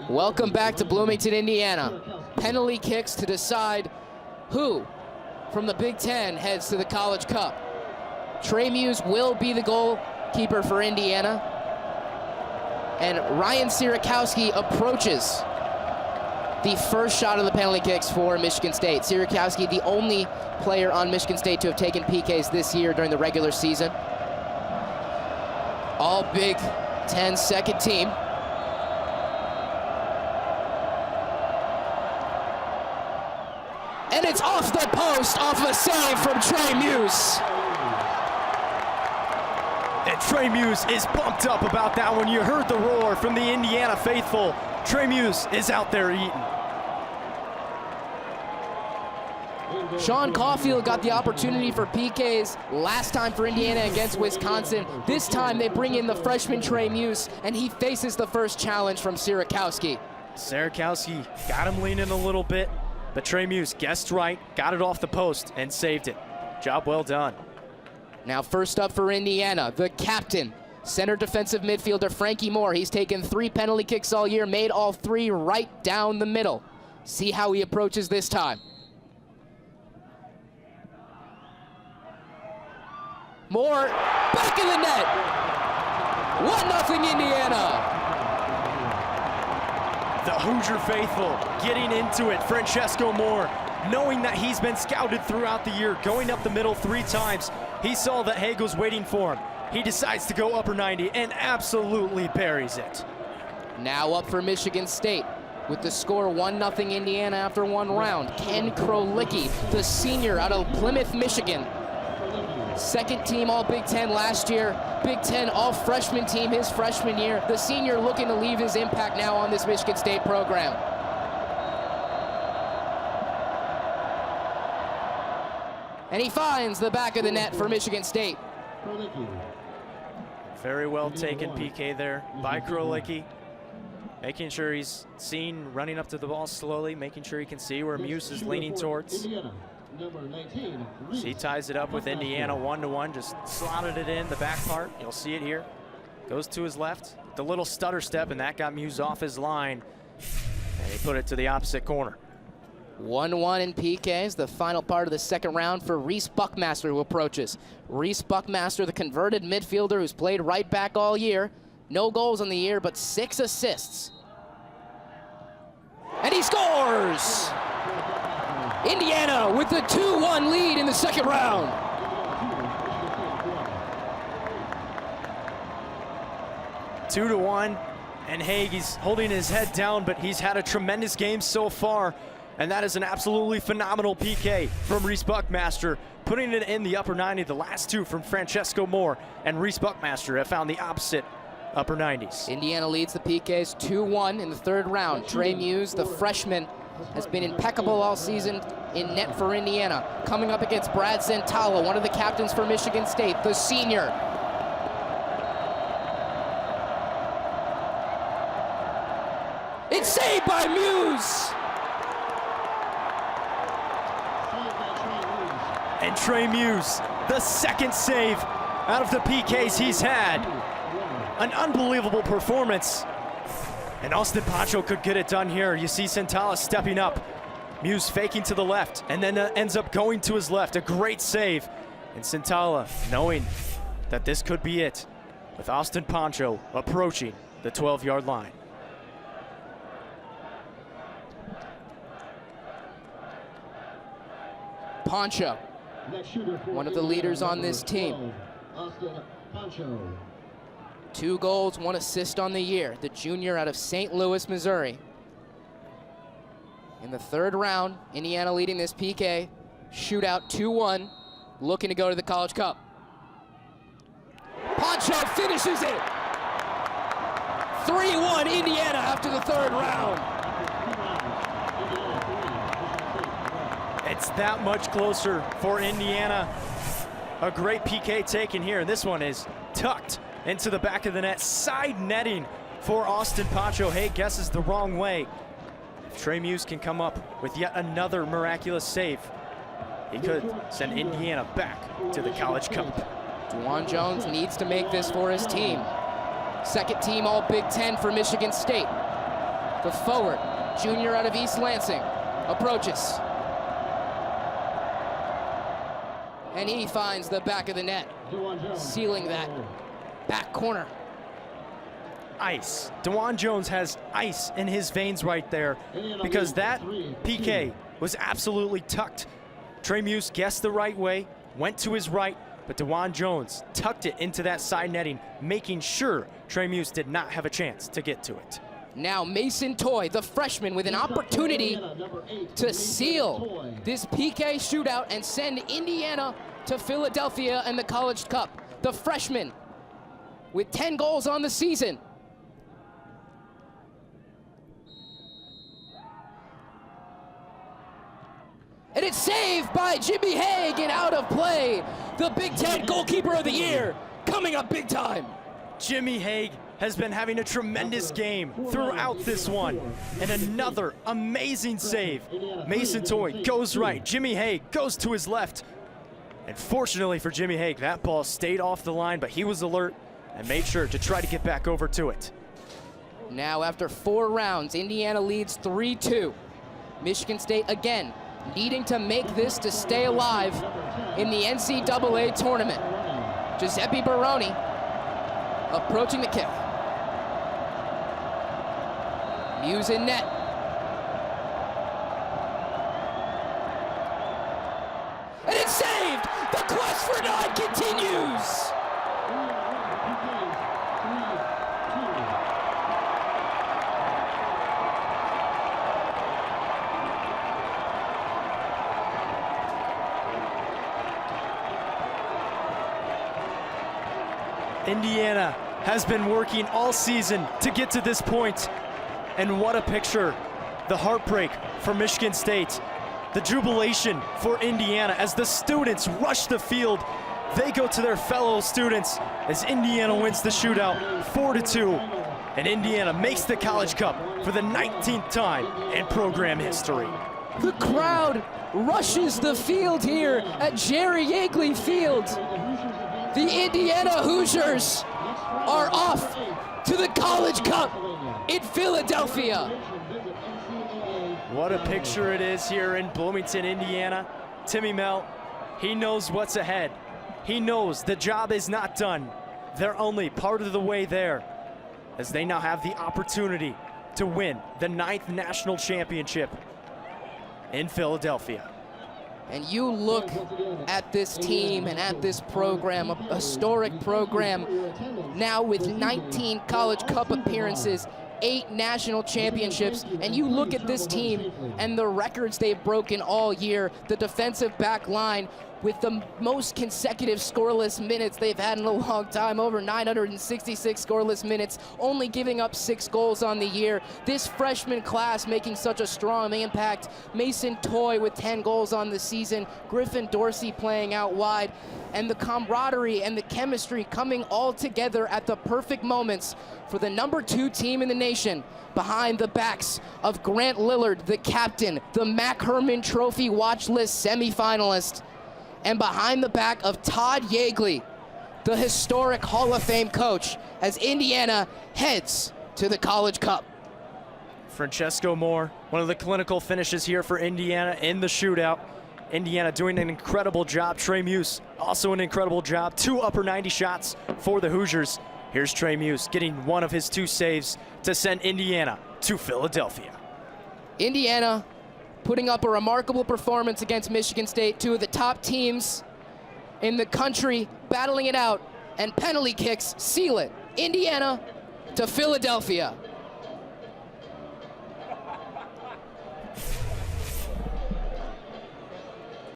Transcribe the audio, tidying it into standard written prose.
Welcome back to Bloomington, Indiana. Penalty kicks to decide who from the Big Ten heads to the College Cup. Trey Muse will be the goalkeeper for Indiana. And Ryan Sierakowski approaches the first shot of the penalty kicks for Michigan State. Sierakowski, the only player on Michigan State to have taken PKs this year during the regular season. All Big Ten second team. And it's off the post, off a save from Trey Muse. And Trey Muse is pumped up about that one. You heard the roar from the Indiana faithful. Trey Muse is out there eating. Sean Caulfield got the opportunity for PKs last time for Indiana against Wisconsin. This time they bring in the freshman Trey Muse, and he faces the first challenge from Sierakowski. Sierakowski got him leaning a little bit, but Trey Muse guessed right, got it off the post, and saved it. Job well done. Now first up for Indiana, the captain, center defensive midfielder Frankie Moore. He's taken 3 penalty kicks all year, made all 3 right down the middle. See how he approaches this time. Moore, back in the net. 1-0 Indiana. The Hoosier faithful getting into it. Francesco Moore, knowing that he's been scouted throughout the year, going up the middle 3 times. He saw that Haig was waiting for him. He decides to go upper 90 and absolutely buries it. Now up for Michigan State with the score 1-0 Indiana after 1 round. Ken Krolicki, the senior out of Plymouth, Michigan. Second team all Big Ten last year. Big Ten all freshman team his freshman year. The senior looking to leave his impact now on this Michigan State program. And he finds the back of the net for Michigan State. Very well taken PK there by Krolicki. Making sure he's seen, running up to the ball slowly, making sure he can see where Muse is leaning towards. He ties it up with Indiana 1-1, just slotted it in the back part. You'll see it here. Goes to his left, the little stutter step, and that got Muse off his line. And he put it to the opposite corner. 1-1 in PKs, the final part of the second round for Reese Buckmaster, who approaches. Reese Buckmaster, the converted midfielder who's played right back all year. No goals on the year, but 6 assists. And he scores! Indiana with the 2-1 lead in the second round. Two to 1, and Haig, he's holding his head down, but he's had a tremendous game so far. And that is an absolutely phenomenal PK from Reese Buckmaster, putting it in the upper 90. The last 2 from Francesco Moore and Reese Buckmaster have found the opposite upper 90s. Indiana leads the PKs 2-1 in the third round. Trey Muse, the freshman, has been impeccable all season in net for Indiana. Coming up against Brad Zentala, one of the captains for Michigan State, the senior. It's saved by Muse! And Trey Muse, the second save out of the PKs he's had. An unbelievable performance. And Austin Pancho could get it done here. You see Zentala stepping up. Muse faking to the left and then ends up going to his left. A great save. And Zentala knowing that this could be it, with Austin Pancho approaching the 12-yard line. Pancho, one of the leaders on this team. 2 goals, 1 assist on the year. The junior out of St. Louis, Missouri. In the third round, Indiana leading this PK. Shootout 2-1, looking to go to the College Cup. Pancho finishes it! 3-1 Indiana after the third round. It's that much closer for Indiana. A great PK taken here, and this one is tucked into the back of the net. Side netting for Austin Pancho. Haig guesses the wrong way. If Trey Muse can come up with yet another miraculous save, he could send Indiana back to the College Cup. Juwan Jones needs to make this for his team. Second team all Big Ten for Michigan State. The forward, junior out of East Lansing, approaches. And he finds the back of the net, sealing that back corner. Ice. DeJuan Jones has ice in his veins right there because that PK was absolutely tucked. Trey Muse guessed the right way, went to his right, but DeJuan Jones tucked it into that side netting, making sure Trey Muse did not have a chance to get to it. Now Mason Toy, the freshman, with an opportunity to seal this PK shootout and send Indiana to Philadelphia in the College Cup. The freshman with 10 goals on the season. And it's saved by Jimmy Haig and out of play. The Big Ten goalkeeper of the year coming up big time. Jimmy Haig has been having a tremendous game throughout this one. And another amazing save. Mason Toy goes right. Jimmy Haig goes to his left. And fortunately for Jimmy Haig, that ball stayed off the line, but he was alert and made sure to try to get back over to it. Now after 4 rounds, Indiana leads 3-2. Michigan State again needing to make this to stay alive in the NCAA tournament. Giuseppe Baroni approaching the kick. Muse in net. And it's saved! The quest for 9 continues! Indiana has been working all season to get to this point. And what a picture. The heartbreak for Michigan State. The jubilation for Indiana as the students rush the field. They go to their fellow students as Indiana wins the shootout 4-2. And Indiana makes the College Cup for the 19th time in program history. The crowd rushes the field here at Jerry Yeagley Field. The Indiana Hoosiers are off to the College Cup in Philadelphia. What a picture it is here in Bloomington, Indiana. Timmy Mel, he knows what's ahead. He knows the job is not done. They're only part of the way there, as they now have the opportunity to win the 9th national championship in Philadelphia. And you look at this team and at this program, a historic program, now with 19 College Cup appearances, 8 national championships, and you look at this team and the records they've broken all year, the defensive back line with the most consecutive scoreless minutes they've had in a long time, over 966 scoreless minutes, only giving up 6 goals on the year. This freshman class making such a strong impact. Mason Toy with 10 goals on the season, Griffin Dorsey playing out wide, and the camaraderie and the chemistry coming all together at the perfect moments for the number 2 team in the nation, behind the backs of Grant Lillard, the captain, the Mac Herman Trophy watch list semifinalist, and behind the back of Todd Yeagley, the historic Hall of Fame coach, as Indiana heads to the College Cup. Francesco Moore, one of the clinical finishes here for Indiana in the shootout. Indiana doing an incredible job. Trey Muse, also an incredible job. 2 upper 90 shots for the Hoosiers. Here's Trey Muse getting one of his 2 saves to send Indiana to Philadelphia. Indiana putting up a remarkable performance against Michigan State, 2 of the top teams in the country battling it out, and penalty kicks seal it. Indiana to Philadelphia.